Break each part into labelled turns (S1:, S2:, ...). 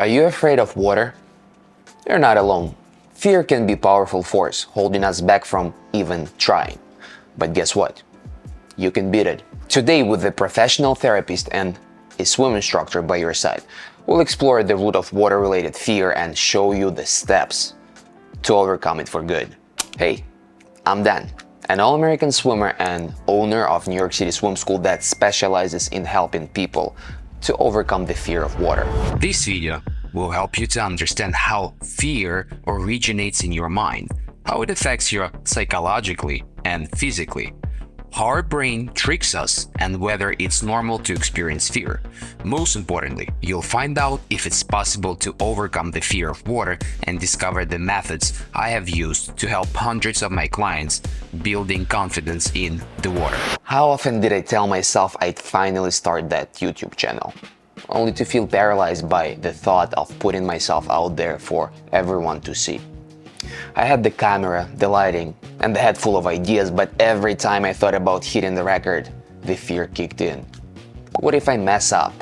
S1: Are you afraid of water? You're not alone. Fear can be a powerful force holding us back from even trying. But guess what? You can beat it. Today, with a professional therapist and a swim instructor by your side, we'll explore the root of water-related fear and show you the steps to overcome it for good. Hey, I'm Dan, an all-American swimmer and owner of New York City Swim School that specializes in helping people to overcome the fear of water.
S2: This video will help you to understand how fear originates in your mind, how it affects you psychologically and physically, how our brain tricks us, and whether it's normal to experience fear. Most importantly, you'll find out if it's possible to overcome the fear of water and discover the methods I have used to help hundreds of my clients building confidence in the water.
S1: How often did I tell myself I'd finally start that YouTube channel, only to feel paralyzed by the thought of putting myself out there for everyone to see? I had the camera, the lighting, and the head full of ideas, but every time I thought about hitting the record, the fear kicked in. What if I mess up?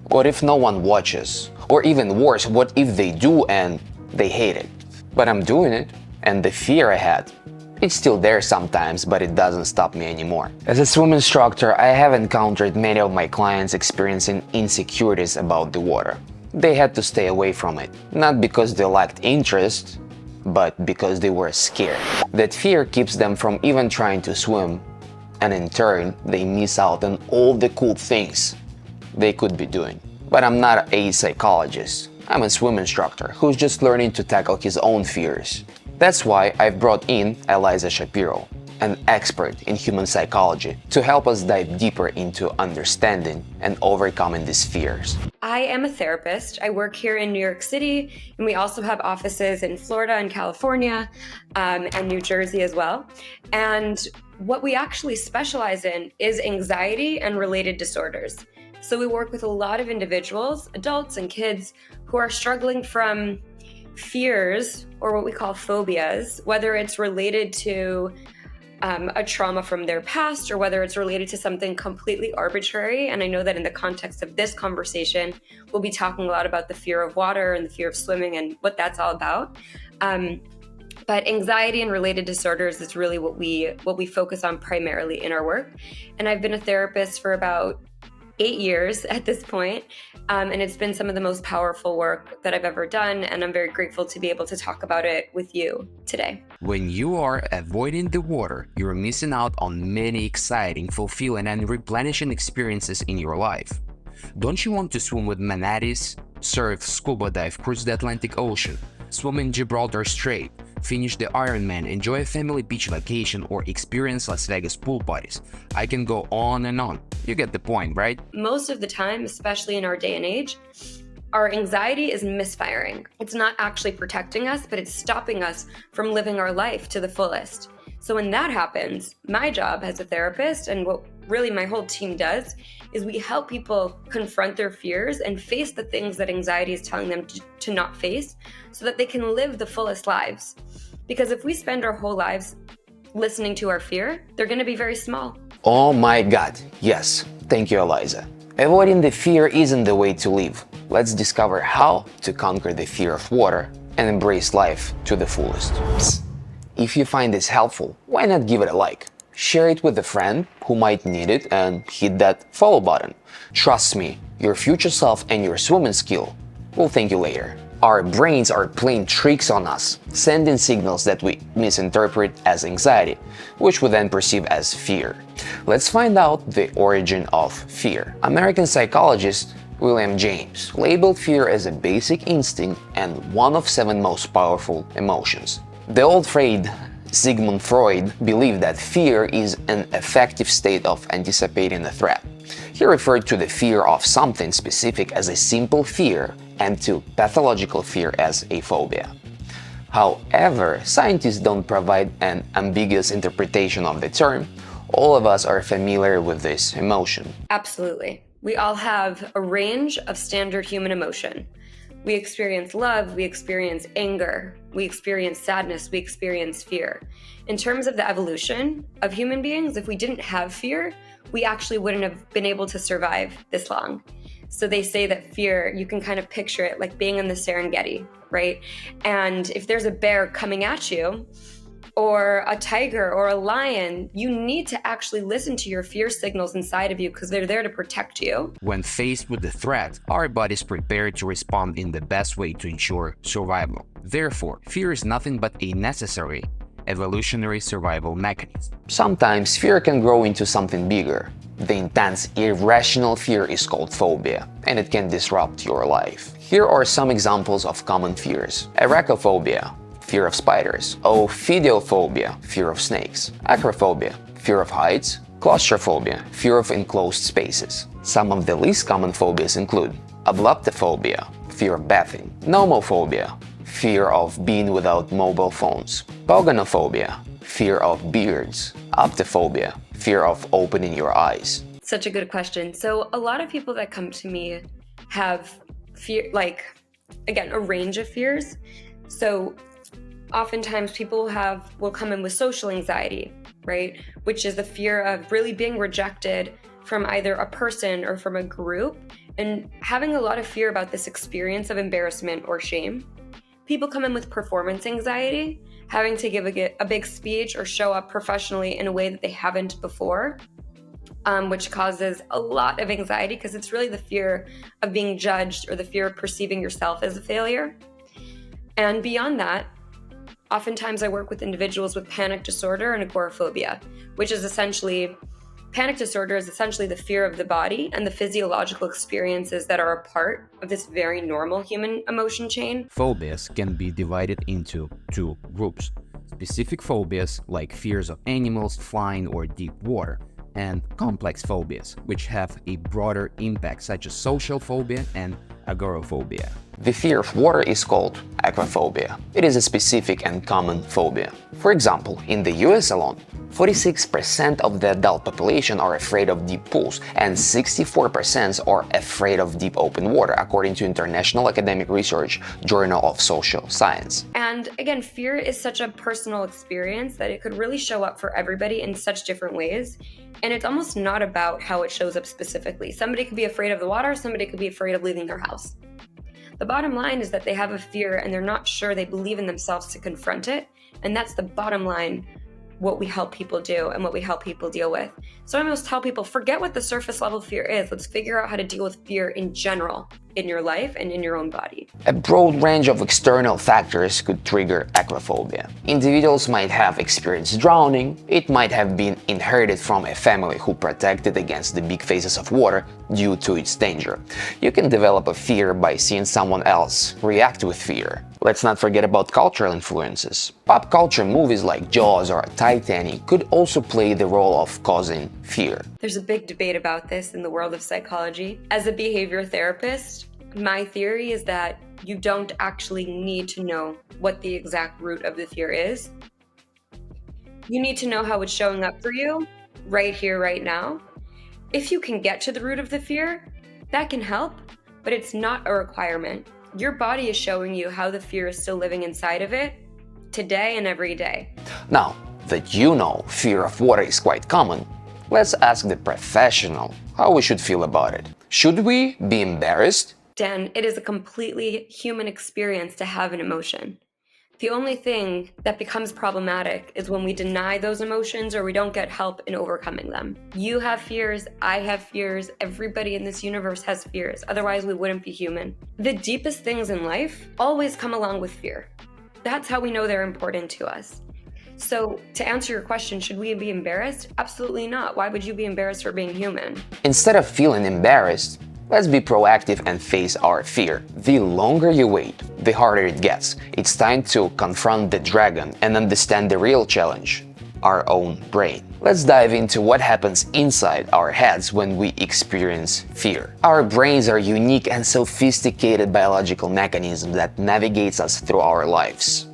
S1: What if no one watches? Or even worse, what if they do and they hate it? But I'm doing it, and the fear I had, it's still there sometimes, but it doesn't stop me anymore. As a swim instructor, I have encountered many of my clients experiencing insecurities about the water. They had to stay away from it, not because they lacked interest, but because they were scared. That fear keeps them from even trying to swim, and in turn, they miss out on all the cool things they could be doing. But I'm not a psychologist. I'm a swim instructor who's just learning to tackle his own fears. That's why I've brought in Aliza Shapiro, an expert in human psychology, to help us dive deeper into understanding and overcoming these fears.
S3: I am a therapist. I work here in New York City, and we also have offices in Florida and California, and New Jersey as well. And what we actually specialize in is anxiety and related disorders. So we work with a lot of individuals, adults and kids, who are struggling from fears, or what we call phobias, whether it's related to a trauma from their past, or whether it's related to something completely arbitrary. And I know that in the context of this conversation, we'll be talking a lot about the fear of water and the fear of swimming and what that's all about. But anxiety and related disorders is really what we focus on primarily in our work. And I've been a therapist for about 8 years at this point, and it's been some of the most powerful work that I've ever done, and I'm very grateful to be able to talk about it with you today.
S2: When you are avoiding the water, you're missing out on many exciting, fulfilling, and replenishing experiences in your life. Don't you want to swim with manatees, surf, scuba dive, cruise the Atlantic Ocean, swim in Gibraltar Strait, finish the Ironman, enjoy a family beach vacation, or experience Las Vegas pool parties? I can go on and on. You get the point, right?
S3: Most of the time, especially in our day and age, our anxiety is misfiring. It's not actually protecting us, but it's stopping us from living our life to the fullest. So when that happens, my job as a therapist, and what really my whole team does, is we help people confront their fears and face the things that anxiety is telling them to not face, so that they can live the fullest lives. Because if we spend our whole lives listening to our fear, they're going to be very small.
S1: Oh my God, yes. Thank you, Aliza. Avoiding the fear isn't the way to live. Let's discover how to conquer the fear of water and embrace life to the fullest. Psst. If you find this helpful, why not give it a like? Share it with a friend who might need it and hit that follow button. Trust me, your future self and your swimming skill will thank you later. Our brains are playing tricks on us, sending signals that we misinterpret as anxiety, which we then perceive as fear. Let's find out the origin of fear. American psychologist William James labeled fear as a basic instinct and one of 7 most powerful emotions. The old phrase Sigmund Freud believed that fear is an affective state of anticipating a threat. He referred to the fear of something specific as a simple fear and to pathological fear as a phobia. However, scientists don't provide an ambiguous interpretation of the term. All of us are familiar with this emotion.
S3: Absolutely. We all have a range of standard human emotion. We experience love, we experience anger, we experience sadness, we experience fear. In terms of the evolution of human beings, if we didn't have fear, we actually wouldn't have been able to survive this long. So they say that fear, you can kind of picture it like being in the Serengeti, right? And if there's a bear coming at you, or a tiger or a lion, you need to actually listen to your fear signals inside of you because they're there to protect you.
S2: When faced with the threat, our bodies prepare to respond in the best way to ensure survival. Therefore, fear is nothing but a necessary evolutionary survival mechanism.
S1: Sometimes fear can grow into something bigger. The intense, irrational fear is called phobia, and it can disrupt your life. Here are some examples of common fears. Aquaphobia, fear of spiders. Ophidiophobia, fear of snakes. Acrophobia, fear of heights. Claustrophobia, fear of enclosed spaces. Some of the least common phobias include ablaptophobia, fear of bathing. Nomophobia, fear of being without mobile phones. Pogonophobia, fear of beards. Optophobia, fear of opening your eyes.
S3: Such a good question. So a lot of people that come to me have fear, like, again, a range of fears. So oftentimes people will come in with social anxiety, right? Which is the fear of really being rejected from either a person or from a group, and having a lot of fear about this experience of embarrassment or shame. People come in with performance anxiety, having to give a big speech or show up professionally in a way that they haven't before, which causes a lot of anxiety because it's really the fear of being judged or the fear of perceiving yourself as a failure. And beyond that, oftentimes I work with individuals with panic disorder and agoraphobia, which is essentially, panic disorder is essentially the fear of the body and the physiological experiences that are a part of this very normal human emotion chain.
S2: Phobias can be divided into two groups. Specific phobias, like fears of animals, flying, or deep water, and complex phobias, which have a broader impact, such as social phobia and agoraphobia.
S1: The fear of water is called aquaphobia. It is a specific and common phobia. For example, in the US alone, 46% of the adult population are afraid of deep pools, and 64% are afraid of deep open water, according to International Academic Research Journal of Social Science.
S3: And again, fear is such a personal experience that it could really show up for everybody in such different ways. And it's almost not about how it shows up specifically. Somebody could be afraid of the water, somebody could be afraid of leaving their house. The bottom line is that they have a fear and they're not sure they believe in themselves to confront it. And that's the bottom line, what we help people do and what we help people deal with. So I almost tell people, forget what the surface level fear is. Let's figure out how to deal with fear in general in your life and in your own body.
S1: A broad range of external factors could trigger aquaphobia. Individuals might have experienced drowning. It might have been inherited from a family who protected against the big phases of water due to its danger. You can develop a fear by seeing someone else react with fear. Let's not forget about cultural influences. Pop culture movies like Jaws or Titanic could also play the role of causing fear.
S3: There's a big debate about this in the world of psychology. As a behavior therapist, my theory is that you don't actually need to know what the exact root of the fear is. You need to know how it's showing up for you right here, right now. If you can get to the root of the fear, that can help, but it's not a requirement. Your body is showing you how the fear is still living inside of it today and every day.
S1: Now that you know fear of water is quite common, let's ask the professional how we should feel about it. Should we be embarrassed?
S3: Dan, it is a completely human experience to have an emotion. The only thing that becomes problematic is when we deny those emotions or we don't get help in overcoming them. You have fears, I have fears, everybody in this universe has fears, otherwise we wouldn't be human. The deepest things in life always come along with fear. That's how we know they're important to us. So to answer your question, should we be embarrassed? Absolutely not. Why would you be embarrassed for being human?
S1: Instead of feeling embarrassed, let's be proactive and face our fear. The longer you wait, the harder it gets. It's time to confront the dragon and understand the real challenge, our own brain. Let's dive into what happens inside our heads when we experience fear. Our brains are unique and sophisticated biological mechanisms that navigates us through our lives.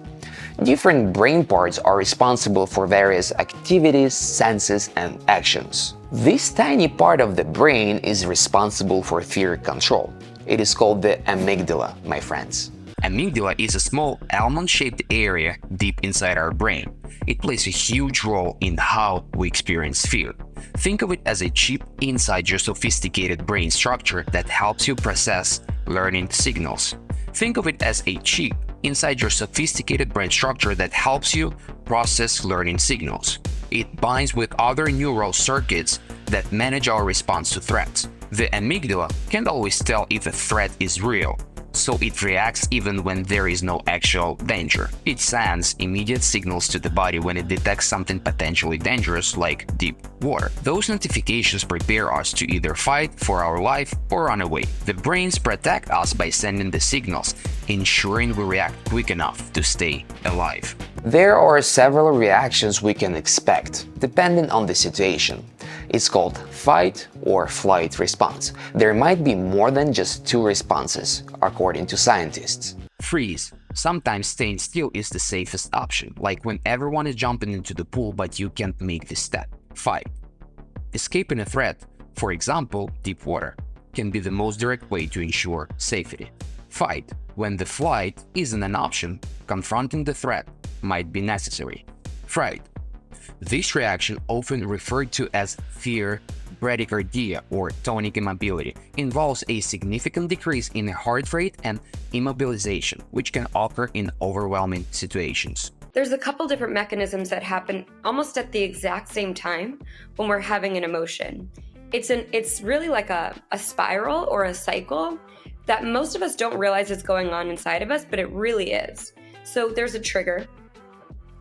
S1: Different brain parts are responsible for various activities, senses, and actions. This tiny part of the brain is responsible for fear control. It is called the amygdala, my friends.
S2: Amygdala is a small almond-shaped area deep inside our brain. It plays a huge role in how we experience fear. Think of it as a chip inside your sophisticated brain structure that helps you process learning signals. Think of it as a chip inside your sophisticated brain structure that helps you process learning signals. It binds with other neural circuits that manage our response to threats. The amygdala can't always tell if a threat is real, so it reacts even when there is no actual danger. It sends immediate signals to the body when it detects something potentially dangerous like deep water. Those notifications prepare us to either fight for our life or run away. The brains protect us by sending the signals, ensuring we react quick enough to stay alive.
S1: There are several reactions we can expect, depending on the situation. It's called fight or flight response. There might be more than just two responses, according to scientists.
S2: Freeze. Sometimes staying still is the safest option, like when everyone is jumping into the pool but you can't make this step. Fight. Escaping a threat, for example, deep water, can be the most direct way to ensure safety. Fight. When the flight isn't an option, confronting the threat might be necessary. Fright. This reaction, often referred to as fear, bradycardia, or tonic immobility, involves a significant decrease in the heart rate and immobilization, which can occur in overwhelming situations.
S3: There's a couple different mechanisms that happen almost at the exact same time when we're having an emotion. It's really like a spiral or a cycle that most of us don't realize is going on inside of us, but it really is. So there's a trigger.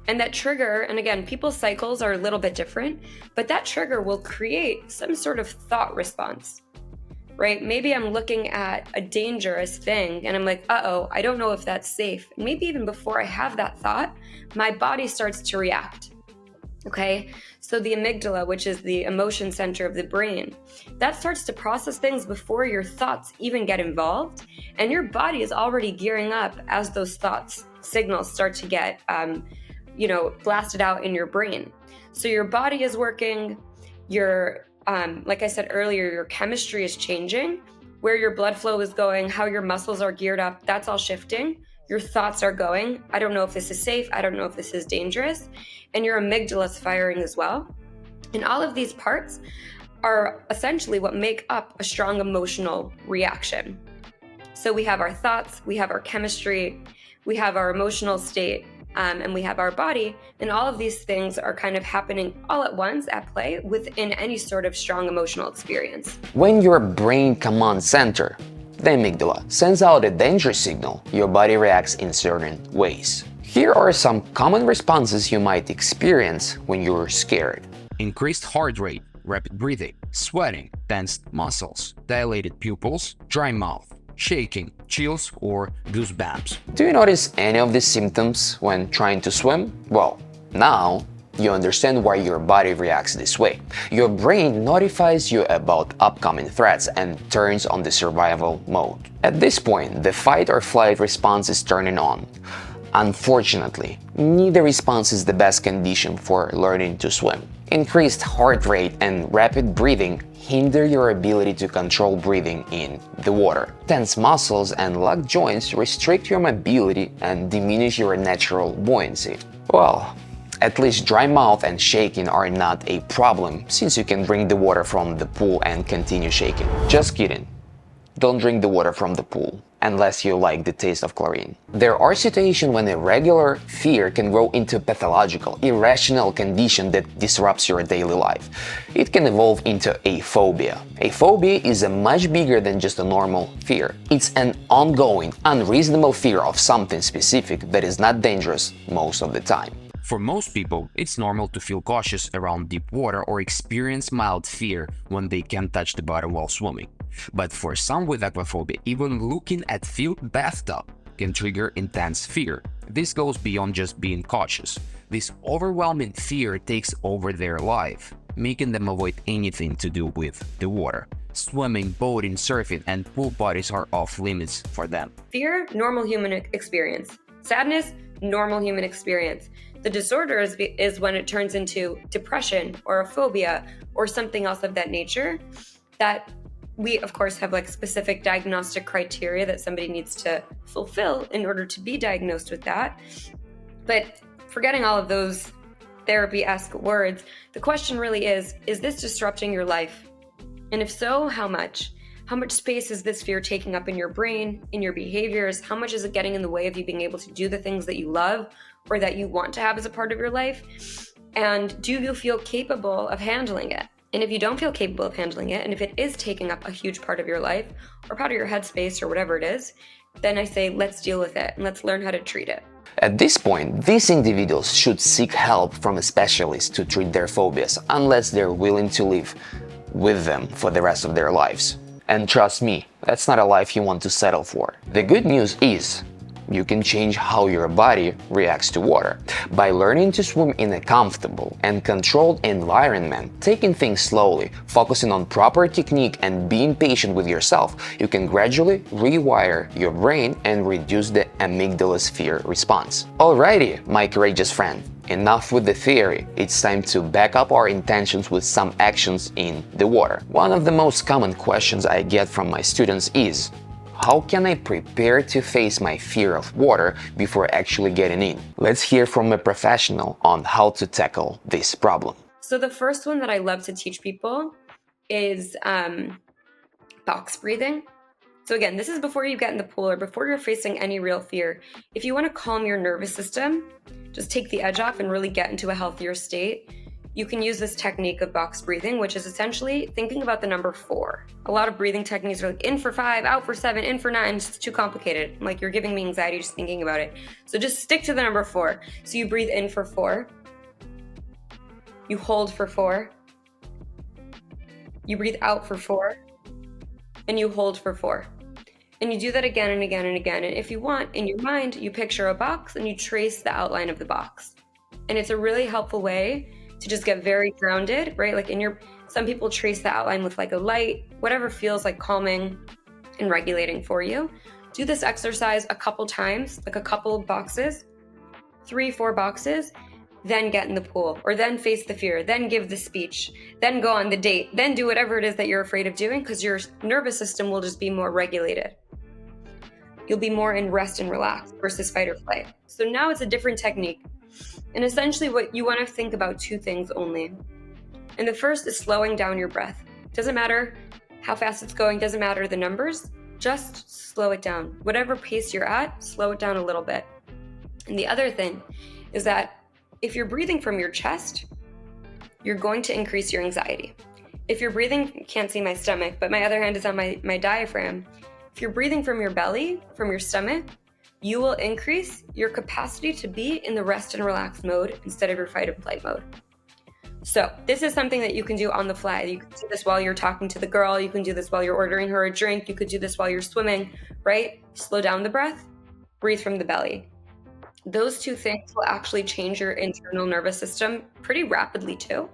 S3: And that trigger, and again, people's cycles are a little bit different, but that trigger will create some sort of thought response, right? Maybe I'm looking at a dangerous thing and I'm like, uh-oh, I don't know if that's safe. And maybe even before I have that thought, my body starts to react, okay? So the amygdala, which is the emotion center of the brain, that starts to process things before your thoughts even get involved. And your body is already gearing up as those signals start to get blasted out in your brain. So your body is working, like I said earlier, your chemistry is changing, where your blood flow is going, how your muscles are geared up, that's all shifting. Your thoughts are going, I don't know if this is safe, I don't know if this is dangerous, and your amygdala is firing as well. And all of these parts are essentially what make up a strong emotional reaction. So we have our thoughts, we have our chemistry, we have our emotional state, and we have our body, and all of these things are kind of happening all at once at play within any sort of strong emotional experience.
S1: When your brain command center, the amygdala, sends out a danger signal, your body reacts in certain ways. Here are some common responses you might experience when you're scared.
S2: Increased heart rate, rapid breathing, sweating, tensed muscles, dilated pupils, dry mouth, shaking, chills, or goosebumps.
S1: Do you notice any of these symptoms when trying to swim? Well, now you understand why your body reacts this way. Your brain notifies you about upcoming threats and turns on the survival mode. At this point, the fight or flight response is turning on. Unfortunately, neither response is the best condition for learning to swim. Increased heart rate and rapid breathing hinder your ability to control breathing in the water. Tense muscles and locked joints restrict your mobility and diminish your natural buoyancy. Well, at least dry mouth and shaking are not a problem, since you can drink the water from the pool and continue shaking. Just kidding. Don't drink the water from the pool, unless you like the taste of chlorine. There are situations when a regular fear can grow into a pathological, irrational condition that disrupts your daily life. It can evolve into a phobia. A phobia is a much bigger than just a normal fear. It's an ongoing, unreasonable fear of something specific that is not dangerous most of the time.
S2: For most people, it's normal to feel cautious around deep water or experience mild fear when they can't touch the bottom while swimming. But for some with aquaphobia, even looking at filled bathtub can trigger intense fear. This goes beyond just being cautious. This overwhelming fear takes over their life, making them avoid anything to do with the water. Swimming, boating, surfing, and pool parties are off limits for them.
S3: Fear, normal human experience. Sadness, normal human experience. The disorder is when it turns into depression or a phobia or something else of that nature, that we, of course, have like specific diagnostic criteria that somebody needs to fulfill in order to be diagnosed with that. But forgetting all of those therapy-esque words, the question really is this disrupting your life? And if so, how much? How much space is this fear taking up in your brain, in your behaviors? How much is it getting in the way of you being able to do the things that you love or that you want to have as a part of your life? And do you feel capable of handling it? And if you don't feel capable of handling it, and if it is taking up a huge part of your life or part of your headspace or whatever it is, then I say, let's deal with it and let's learn how to treat it.
S1: At this point, these individuals should seek help from a specialist to treat their phobias, unless they're willing to live with them for the rest of their lives. And trust me, that's not a life you want to settle for. The good news is, you can change how your body reacts to water. By learning to swim in a comfortable and controlled environment, taking things slowly, focusing on proper technique and being patient with yourself, you can gradually rewire your brain and reduce the amygdala's fear response. Alrighty, my courageous friend. Enough with the theory, it's time to back up our intentions with some actions in the water. One of the most common questions I get from my students is, how can I prepare to face my fear of water before actually getting in? Let's hear from a professional on how to tackle this problem.
S3: So the first one that I love to teach people is box breathing. So again, this is before you get in the pool or before you're facing any real fear. If you want to calm your nervous system, just take the edge off and really get into a healthier state, you can use this technique of box breathing, which is essentially thinking about the number 4. A lot of breathing techniques are like in for 5, out for 7, in for 9. It's too complicated. Like you're giving me anxiety just thinking about it. So just stick to the number 4. So you breathe in for 4. You hold for 4. You breathe out for 4. And you hold for 4. And you do that again and again and again. And if you want, in your mind, you picture a box and you trace the outline of the box. And it's a really helpful way to just get very grounded, right? Like some people trace the outline with like a light, whatever feels like calming and regulating for you. Do this exercise a couple times, like a couple boxes, 3, 4 boxes, then get in the pool, or then face the fear, then give the speech, then go on the date, then do whatever it is that you're afraid of doing, because your nervous system will just be more regulated. You'll be more in rest and relax versus fight or flight. So now it's a different technique. And essentially what you want to think about 2 things only. And the first is slowing down your breath. Doesn't matter how fast it's going, doesn't matter the numbers, just slow it down. Whatever pace you're at, slow it down a little bit. And the other thing is that if you're breathing from your chest, you're going to increase your anxiety. If you're breathing, you can't see my stomach, but my other hand is on my diaphragm. If you're breathing from your belly, from your stomach, you will increase your capacity to be in the rest and relax mode instead of your fight and flight mode. So this is something that you can do on the fly. You can do this while you're talking to the girl. You can do this while you're ordering her a drink. You could do this while you're swimming, right? Slow down the breath, breathe from the belly. Those 2 things will actually change your internal nervous system pretty rapidly too.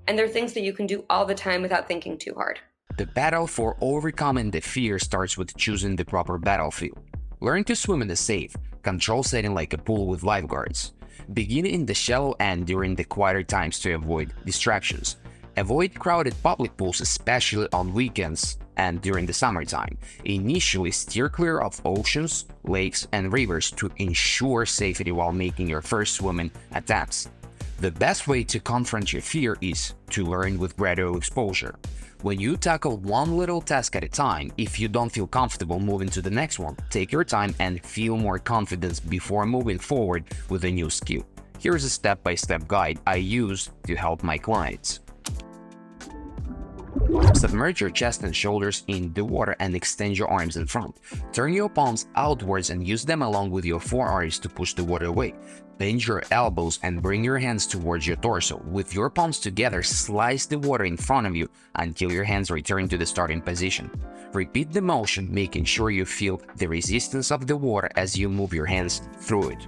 S3: And they're things that you can do all the time without thinking too hard.
S2: The battle for overcoming the fear starts with choosing the proper battlefield. Learn to swim in a safe, controlled setting like a pool with lifeguards. Begin in the shallow end during the quieter times to avoid distractions. Avoid crowded public pools, especially on weekends and during the summertime. Initially, steer clear of oceans, lakes, and rivers to ensure safety while making your first swimming attempts. The best way to confront your fear is to learn with gradual exposure. When you tackle one little task at a time, if you don't feel comfortable moving to the next one, take your time and feel more confidence before moving forward with a new skill. Here's a step-by-step guide I use to help my clients. Submerge your chest and shoulders in the water and extend your arms in front. Turn your palms outwards and use them along with your forearms to push the water away. Bend your elbows and bring your hands towards your torso. With your palms together, slice the water in front of you until your hands return to the starting position. Repeat the motion, making sure you feel the resistance of the water as you move your hands through it.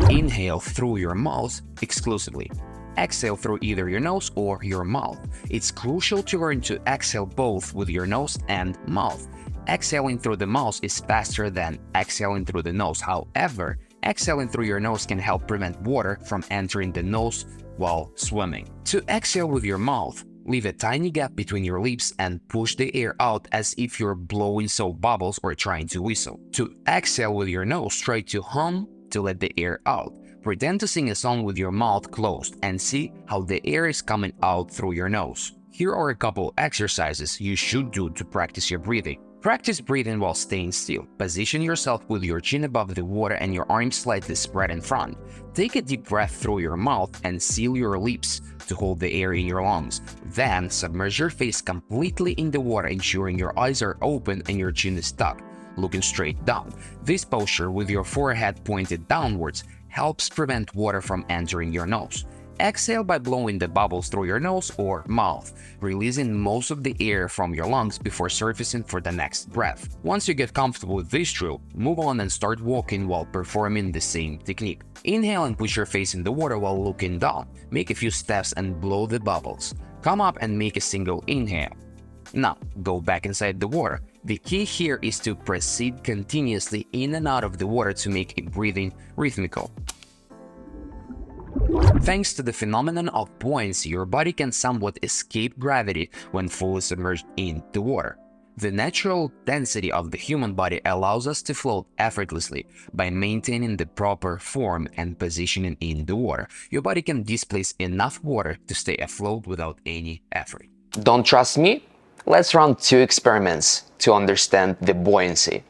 S2: Inhale through your mouth exclusively. Exhale through either your nose or your mouth. It's crucial to learn to exhale both with your nose and mouth. Exhaling through the mouth is faster than exhaling through the nose. However, exhaling through your nose can help prevent water from entering the nose while swimming. To exhale with your mouth, leave a tiny gap between your lips and push the air out as if you're blowing soap bubbles or trying to whistle. To exhale with your nose, try to hum to let the air out. pretend to sing a song with your mouth closed and see how the air is coming out through your nose. Here are a couple exercises you should do to practice your breathing. Practice breathing while staying still. Position yourself with your chin above the water and your arms slightly spread in front. Take a deep breath through your mouth and seal your lips to hold the air in your lungs. Then submerge your face completely in the water, ensuring your eyes are open and your chin is tucked, looking straight down. This posture with your forehead pointed downwards helps prevent water from entering your nose. Exhale by blowing the bubbles through your nose or mouth, releasing most of the air from your lungs before surfacing for the next breath. Once you get comfortable with this drill, move on and start walking while performing the same technique. Inhale and put your face in the water while looking down. Make a few steps and blow the bubbles. Come up and make a single inhale. Now, go back inside the water. The key here is to proceed continuously in and out of the water to make a breathing rhythmical. Thanks to the phenomenon of buoyancy, your body can somewhat escape gravity when fully submerged in the water. The natural density of the human body allows us to float effortlessly by maintaining the proper form and positioning in the water. Your body can displace enough water to stay afloat without any effort.
S1: Don't trust me? Let's run 2 experiments to understand the buoyancy.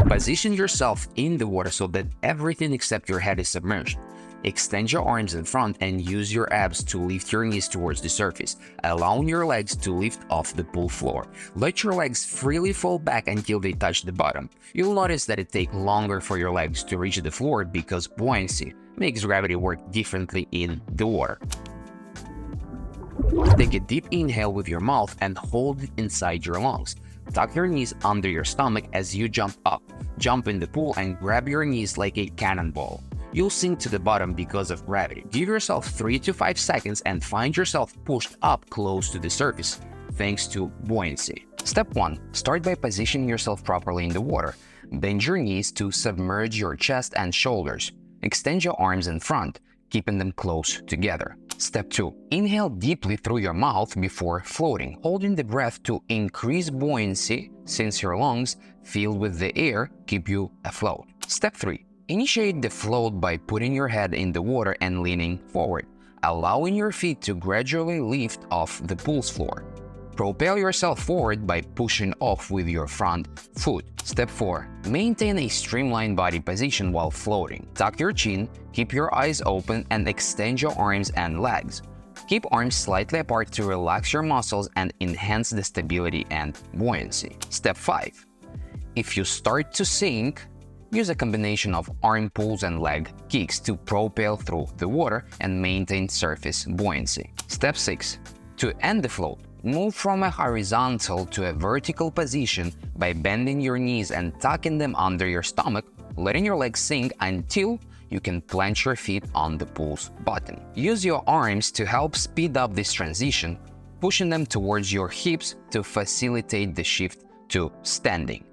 S2: Position yourself in the water so that everything except your head is submerged. Extend your arms in front and use your abs to lift your knees towards the surface, allowing your legs to lift off the pool floor. Let your legs freely fall back until they touch the bottom. You'll notice that it takes longer for your legs to reach the floor because buoyancy makes gravity work differently in the water. Take a deep inhale with your mouth and hold it inside your lungs. Tuck your knees under your stomach as you jump up. Jump in the pool and grab your knees like a cannonball. You'll sink to the bottom because of gravity. Give yourself 3 to 5 seconds and find yourself pushed up close to the surface, thanks to buoyancy. Step 1. Start by positioning yourself properly in the water. Bend your knees to submerge your chest and shoulders. Extend your arms in front, keeping them close together. Step 2. Inhale deeply through your mouth before floating, holding the breath to increase buoyancy since your lungs, filled with the air, keep you afloat. Step 3. Initiate the float by putting your head in the water and leaning forward, allowing your feet to gradually lift off the pool's floor. Propel yourself forward by pushing off with your front foot. Step 4. Maintain a streamlined body position while floating. Tuck your chin, keep your eyes open, and extend your arms and legs. Keep arms slightly apart to relax your muscles and enhance the stability and buoyancy. Step 5. If you start to sink, use a combination of arm pulls and leg kicks to propel through the water and maintain surface buoyancy. Step 6. To end the float, move from a horizontal to a vertical position by bending your knees and tucking them under your stomach, letting your legs sink until you can plant your feet on the pool's bottom. Use your arms to help speed up this transition, pushing them towards your hips to facilitate the shift to standing.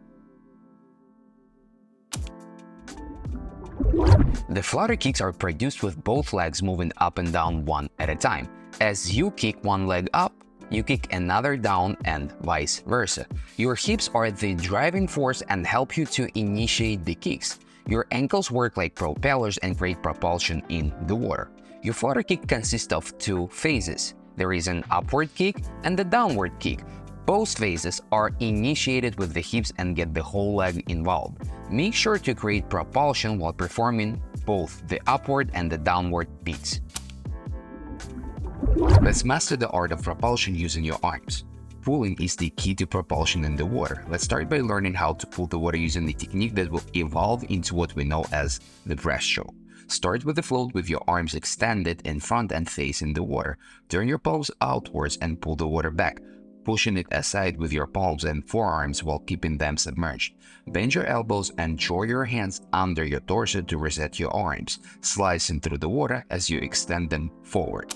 S2: The flutter kicks are produced with both legs moving up and down one at a time. As you kick one leg up, you kick another down and vice versa. Your hips are the driving force and help you to initiate the kicks. Your ankles work like propellers and create propulsion in the water. Your flutter kick consists of 2 phases. There is an upward kick and a downward kick. Both phases are initiated with the hips and get the whole leg involved. Make sure to create propulsion while performing both the upward and the downward beats. Let's master the art of propulsion using your arms. Pulling is the key to propulsion in the water. Let's start by learning how to pull the water using the technique that will evolve into what we know as the breaststroke. Start with the float with your arms extended in front and facing the water. Turn your palms outwards and pull the water back, pushing it aside with your palms and forearms while keeping them submerged. Bend your elbows and draw your hands under your torso to reset your arms, slicing through the water as you extend them forward.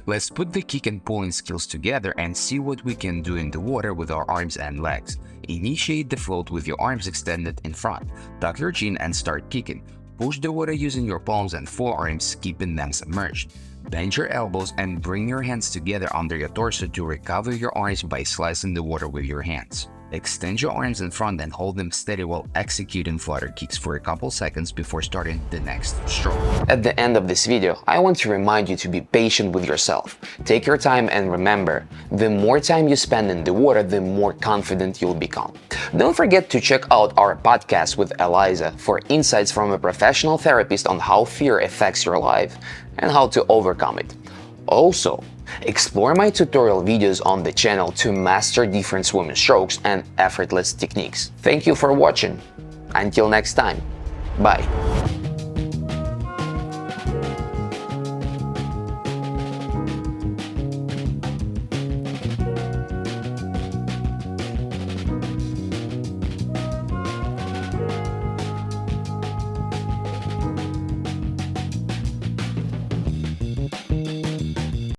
S2: Let's put the kick and pulling skills together and see what we can do in the water with our arms and legs. Initiate the float with your arms extended in front. Tuck your chin and start kicking. Push the water using your palms and forearms, keeping them submerged. Bend your elbows and bring your hands together under your torso to recover your arms by slicing the water with your hands. Extend your arms in front and hold them steady while executing flutter kicks for a couple seconds before starting the next stroke.
S1: At the end of this video, I want to remind you to be patient with yourself. Take your time and remember, the more time you spend in the water, the more confident you'll become. Don't forget to check out our podcast with Aliza for insights from a professional therapist on how fear affects your life and how to overcome it. Also, explore my tutorial videos on the channel to master different swimming strokes and effortless techniques. Thank you for watching. Until next time, bye.